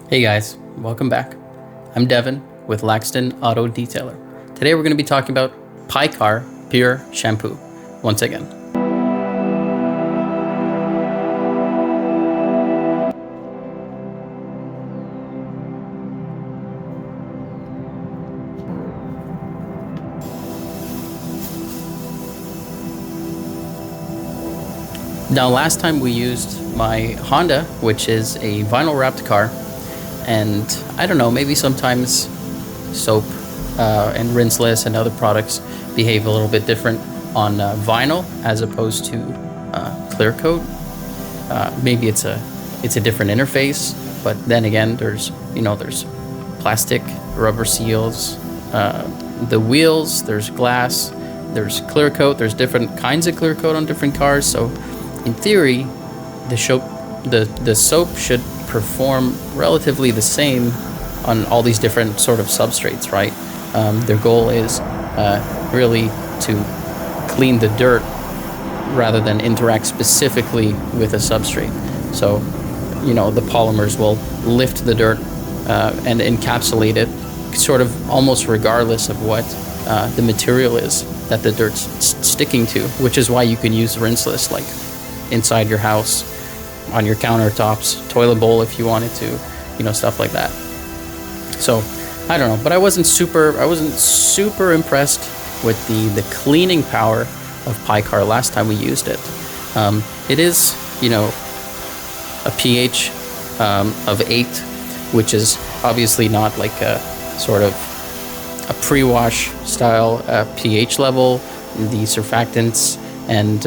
Hey guys, welcome back. I'm Devin with Laxton Auto Detailer. Today we're going to be talking about Paicar Pure Shampoo once again. Now last time we used my Honda, which is a vinyl wrapped car, and I don't know, maybe sometimes soap and rinseless and other products behave a little bit different on vinyl as opposed to clear coat. Maybe it's a different interface, but then again, there's plastic, rubber seals, the wheels, there's glass, there's clear coat, there's different kinds of clear coat on different cars. So in theory, the soap should perform relatively the same on all these different sort of substrates, right? Their goal is really to clean the dirt rather than interact specifically with a substrate. So, the polymers will lift the dirt and encapsulate it sort of almost regardless of what the material is that the dirt's sticking to, which is why you can use rinseless like inside your house, on your countertops, toilet bowl if you wanted to, stuff like that. So I don't know, but I wasn't super impressed with the cleaning power of Paicar last time we used it. It is, a pH of 8, which is obviously not like a sort of a pre-wash style pH level. The surfactants and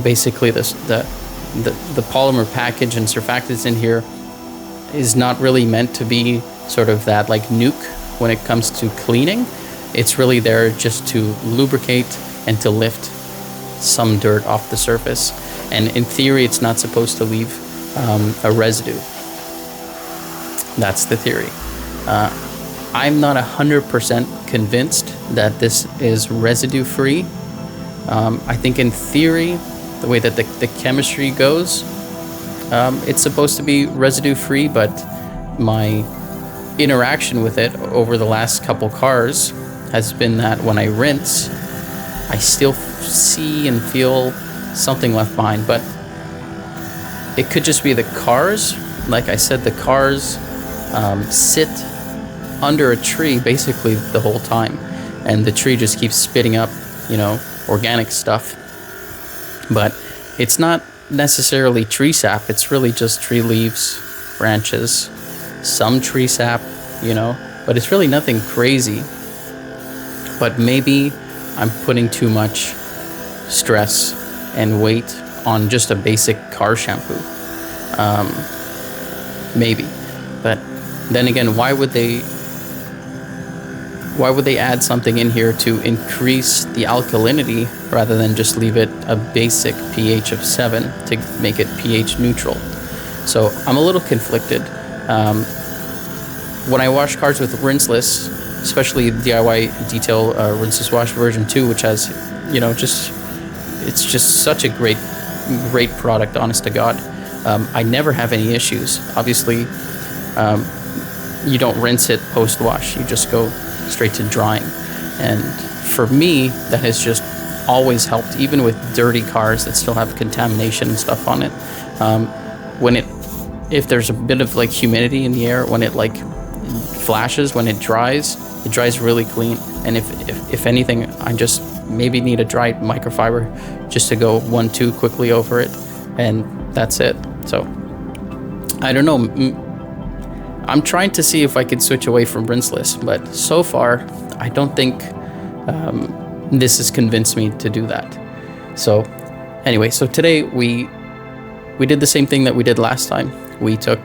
basically the polymer package and surfactants in here is not really meant to be sort of that like nuke when it comes to cleaning. It's really there just to lubricate and to lift some dirt off the surface. And in theory, it's not supposed to leave a residue. That's the theory. I'm not 100% convinced that this is residue free. I think in theory, the way that the chemistry goes, it's supposed to be residue free, but my interaction with it over the last couple cars has been that when I rinse, I still see and feel something left behind. But it could just be the cars. Like I said, the cars sit under a tree basically the whole time, and the tree just keeps spitting up organic stuff. But it's not necessarily tree sap. It's really just tree leaves, branches, some tree sap, but it's really nothing crazy. But maybe I'm putting too much stress and weight on just a basic car shampoo. Maybe. But then again, why would they add something in here to increase the alkalinity rather than just leave it a basic pH of 7 to make it pH neutral? So I'm a little conflicted. When I wash cars with rinseless, especially DIY detail rinseless wash version 2, which has, it's just such a great product, honest to God. I never have any issues. Obviously, you don't rinse it post-wash. You just go straight to drying. And for me, that has just always helped, even with dirty cars that still have contamination and stuff on it. If there's a bit of like humidity in the air, when it like flashes, when it dries really clean. And if anything, I just maybe need a dry microfiber just to go 1-2 quickly over it, and that's it. So I don't know. I'm trying to see if I could switch away from rinseless, but so far, I don't think this has convinced me to do that. So anyway, so today we did the same thing that we did last time. We took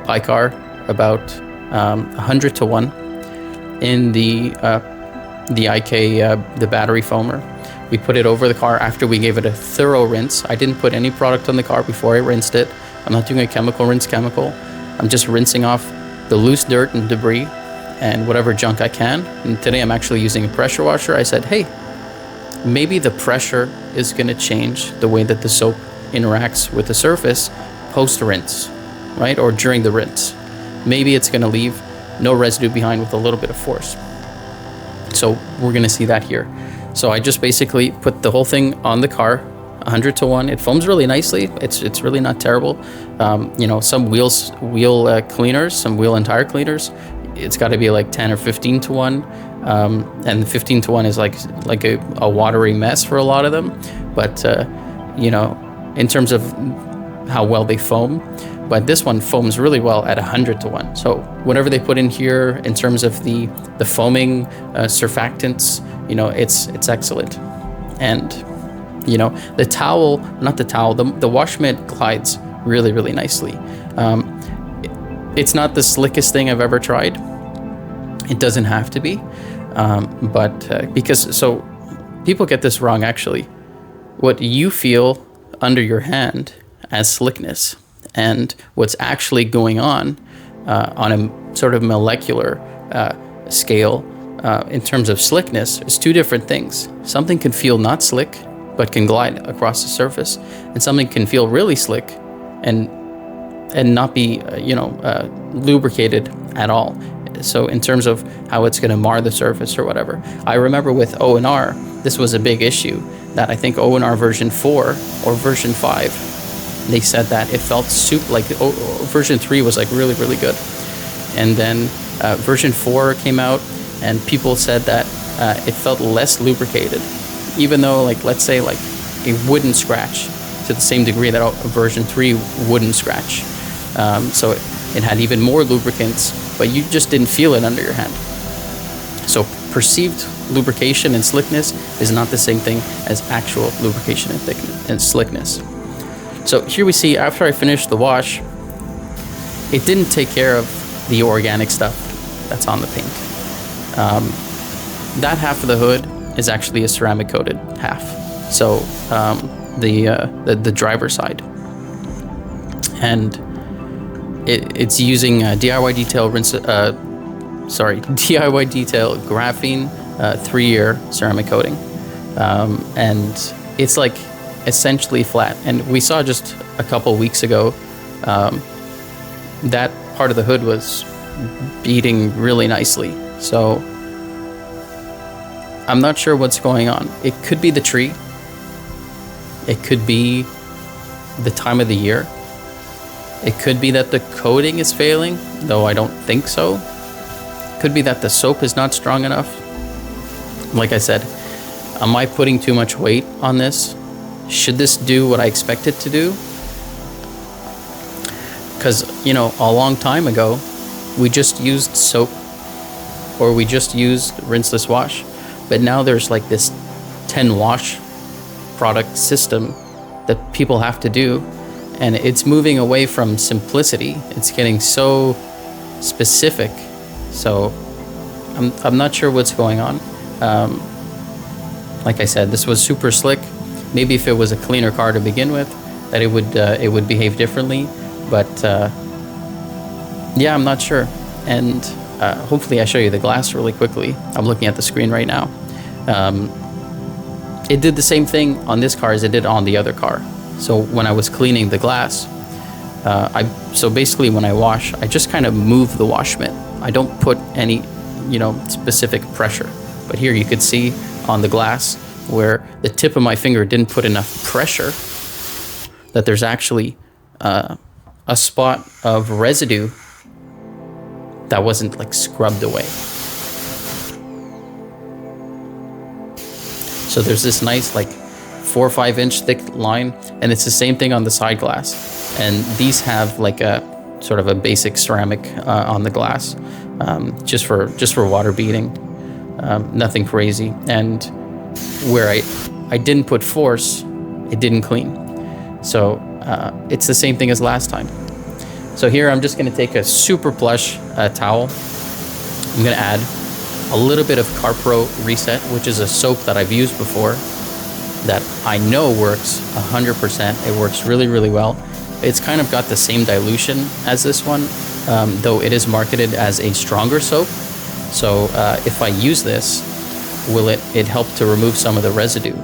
Paicar about 100 to 1 in the IK, the battery foamer. We put it over the car after we gave it a thorough rinse. I didn't put any product on the car before I rinsed it. I'm not doing a chemical rinse. I'm just rinsing off the loose dirt and debris and whatever junk I can. And today I'm actually using a pressure washer. I said, hey, maybe the pressure is going to change the way that the soap interacts with the surface post-rinse, right? Or during the rinse. maybe it's going to leave no residue behind with a little bit of force. So we're going to see that here. So I just basically put the whole thing on the car, 100 to 1. It foams really nicely. It's really not terrible. You know, some wheel cleaners, some wheel and tire cleaners, it's got to be like 10 or 15 to 1. And 15 to 1 is like a watery mess for a lot of them. But, you know, in terms of how well they foam, but this one foams really well at 100 to 1. So whatever they put in here in terms of the foaming surfactants, you know, it's excellent. And, you know, the wash mitt glides really, really nicely. It's not the slickest thing I've ever tried. It doesn't have to be, but so people get this wrong actually. What you feel under your hand as slickness and what's actually going on a sort of molecular scale in terms of slickness is two different things. Something can feel not slick but can glide across the surface, and something can feel really slick and not be lubricated at all. So in terms of how it's going to mar the surface or whatever, I remember with O&R, this was a big issue. That I think O&R version 4 or version 5, they said that it felt version 3 was like really, really good. And then version 4 came out and people said that it felt less lubricated, even though like, let's say like it wouldn't scratch to the same degree that version 3 wouldn't scratch. So it had even more lubricants, but you just didn't feel it under your hand. So perceived lubrication and slickness is not the same thing as actual lubrication and thickness and slickness. So here we see after I finished the wash, it didn't take care of the organic stuff that's on the paint. That half of the hood is actually a ceramic coated half. So the driver's side, and it's using DIY Detail DIY Detail graphene 3-year ceramic coating, and it's like essentially flat. And we saw just a couple weeks ago that part of the hood was beading really nicely. So I'm not sure what's going on. It could be the tree. It could be the time of the year. It could be that the coating is failing, though I don't think so. It could be that the soap is not strong enough. Like I said, am I putting too much weight on this? Should this do what I expect it to do? Because, you know, a long time ago, we just used soap or we just used rinseless wash. But now there's like this 10 wash product system that people have to do. And it's moving away from simplicity. It's getting so specific. So I'm not sure what's going on. Like I said, this was super slick. Maybe if it was a cleaner car to begin with, that it would behave differently. But yeah, I'm not sure. And hopefully I show you the glass really quickly. I'm looking at the screen right now. It did the same thing on this car as it did on the other car. So when I was cleaning the glass, so basically when I wash, I just kind of move the wash mitt. I don't put any, specific pressure. But here you could see on the glass where the tip of my finger didn't put enough pressure that there's actually a spot of residue that wasn't like scrubbed away. So there's this nice like 4 or 5 inch thick line, and it's the same thing on the side glass. And these have like a sort of a basic ceramic on the glass, just for water beading, nothing crazy. And where I didn't put force, it didn't clean. So it's the same thing as last time. So here I'm just going to take a super plush towel. I'm going to add a little bit of Car Pro Reset, which is a soap that I've used before that I know works 100%. It works really, really well. It's kind of got the same dilution as this one, though it is marketed as a stronger soap. So if I use this, will it help to remove some of the residue?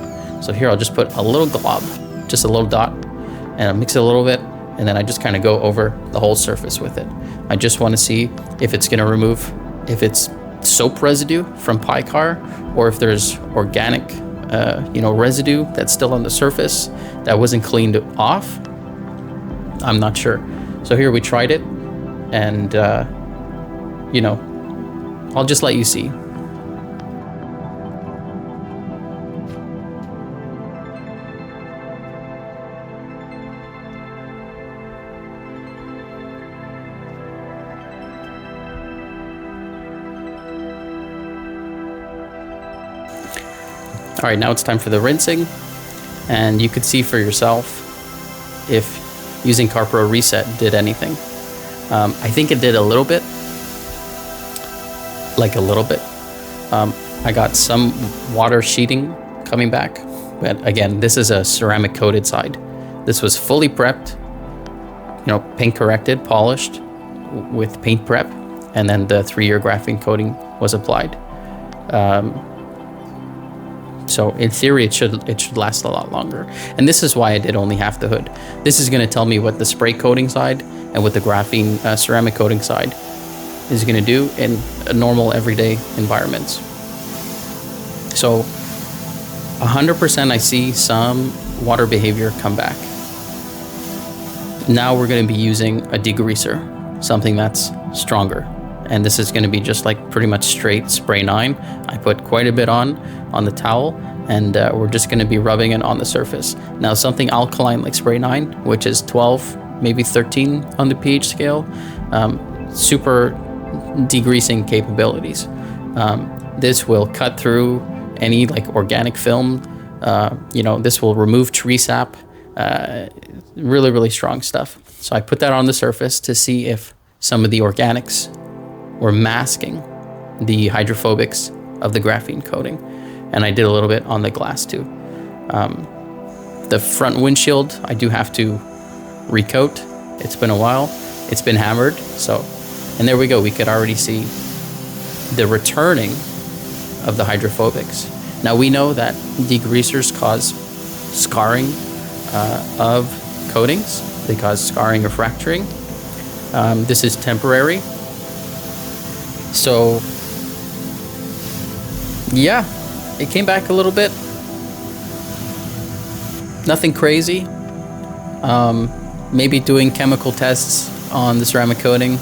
So here I'll just put a little glob, just a little dot, and I'll mix it a little bit, and then I just kind of go over the whole surface with it. I just want to see if it's going to remove, if it's soap residue from Paicar, or if there's organic residue that's still on the surface that wasn't cleaned off. I'm not sure. So here we tried it, and I'll just let you see. All right, now it's time for the rinsing, and you could see for yourself if using Carpro Reset did anything. I think it did a little bit, I got some water sheeting coming back, but again, this is a ceramic coated side. This was fully prepped, paint corrected, polished with paint prep, and then the 3-year graphene coating was applied. So in theory, it should last a lot longer. And this is why I did only half the hood. This is going to tell me what the spray coating side and what the graphene ceramic coating side is going to do in a normal everyday environments. So 100% I see some water behavior come back. Now we're going to be using a degreaser, something that's stronger. And this is going to be just like pretty much straight spray 9. I put quite a bit on the towel, and we're just going to be rubbing it on the surface. Now something alkaline like spray 9, which is 12, maybe 13 on the pH scale, super degreasing capabilities. This will cut through any like organic film. This will remove tree sap. Really, really strong stuff. So I put that on the surface to see if some of the organics were masking the hydrophobics of the graphene coating. And I did a little bit on the glass too. The front windshield, I do have to recoat. It's been a while. It's been hammered. And there we go. We could already see the returning of the hydrophobics. Now we know that degreasers cause scarring of coatings. They cause scarring or fracturing. This is temporary. So yeah, it came back a little bit. Nothing crazy. Maybe doing chemical tests on the ceramic coating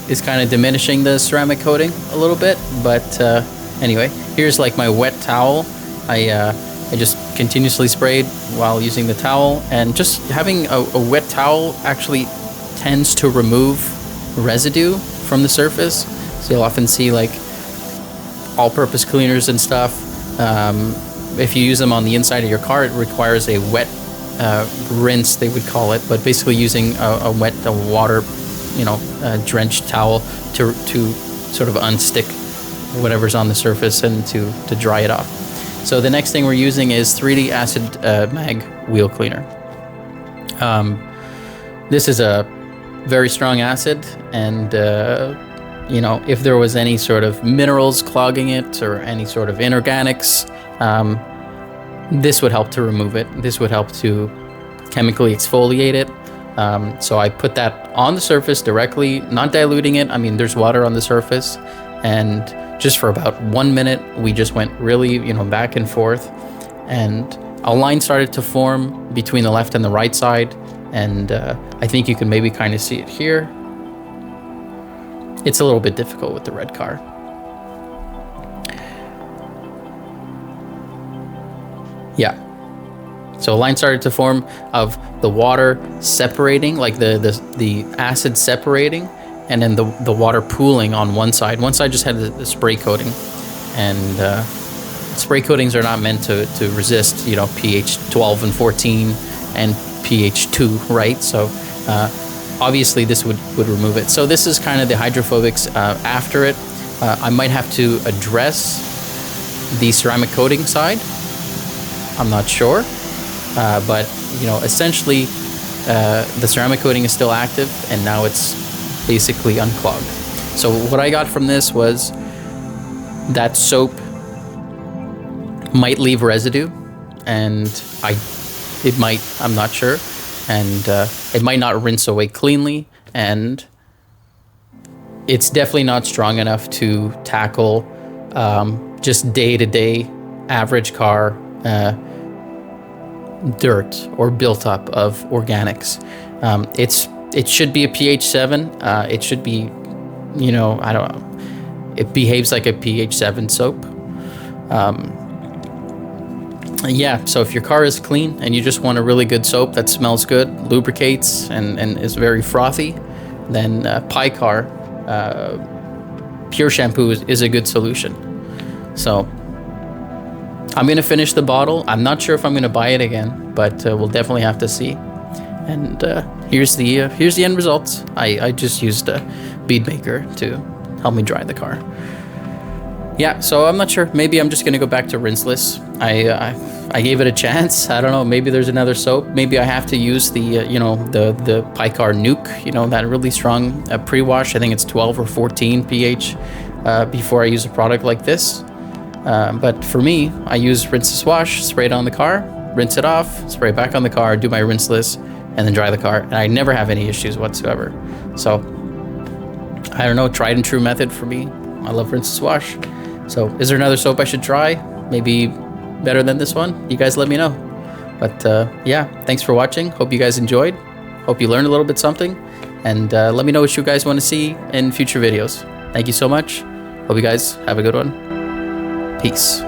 is kind of diminishing the ceramic coating a little bit. But anyway, here's like my wet towel. I just continuously sprayed while using the towel, and just having a wet towel actually tends to remove residue from the surface. So you'll often see like all-purpose cleaners and stuff. If you use them on the inside of your car, it requires a wet rinse, they would call it, but basically using a water, drenched towel to sort of unstick whatever's on the surface and to dry it off. So the next thing we're using is 3D Acid Mag Wheel Cleaner. This is a very strong acid, and if there was any sort of minerals clogging it or any sort of inorganics, this would help to remove it. This would help to chemically exfoliate it. So I put that on the surface directly, not diluting it. I mean, there's water on the surface, and just for about 1 minute, we just went really, back and forth, and a line started to form between the left and the right side. And I think you can maybe kind of see it here. It's a little bit difficult with the red car. Yeah. So a line started to form of the water separating, like the acid separating, and then the water pooling on one side. One side just had the spray coating, and spray coatings are not meant to resist, pH 12 and 14 and pH 2, right? So obviously this would remove it. So this is kind of the hydrophobics after it. I might have to address the ceramic coating side. I'm not sure, but essentially the ceramic coating is still active, and now it's basically unclogged. So what I got from this was that soap might leave residue, and I'm not sure. and it might not rinse away cleanly, and it's definitely not strong enough to tackle just day-to-day average car dirt or built up of organics. It should be a pH 7. It should be, you know, I don't know. It behaves like a pH 7 soap. Yeah, so if your car is clean and you just want a really good soap that smells good, lubricates, and is very frothy, then Paicar Pure Shampoo is a good solution. So I'm going to finish the bottle. I'm not sure if I'm going to buy it again, but we'll definitely have to see. And here's the end results. I just used a bead maker to help me dry the car. Yeah, so I'm not sure. Maybe I'm just gonna go back to rinseless. I gave it a chance. I don't know. Maybe there's another soap. Maybe I have to use the you know, the Paicar Nuke. You know, that really strong pre-wash. I think it's 12 or 14 pH before I use a product like this. But for me, I use rinseless wash, spray it on the car, rinse it off, spray it back on the car, do my rinseless, and then dry the car. And I never have any issues whatsoever. So I don't know. Tried and true method for me. I love rinseless wash. So is there another soap I should try? Maybe better than this one? You guys let me know. But yeah, thanks for watching. Hope you guys enjoyed. Hope you learned a little bit something. And let me know what you guys want to see in future videos. Thank you so much. Hope you guys have a good one. Peace.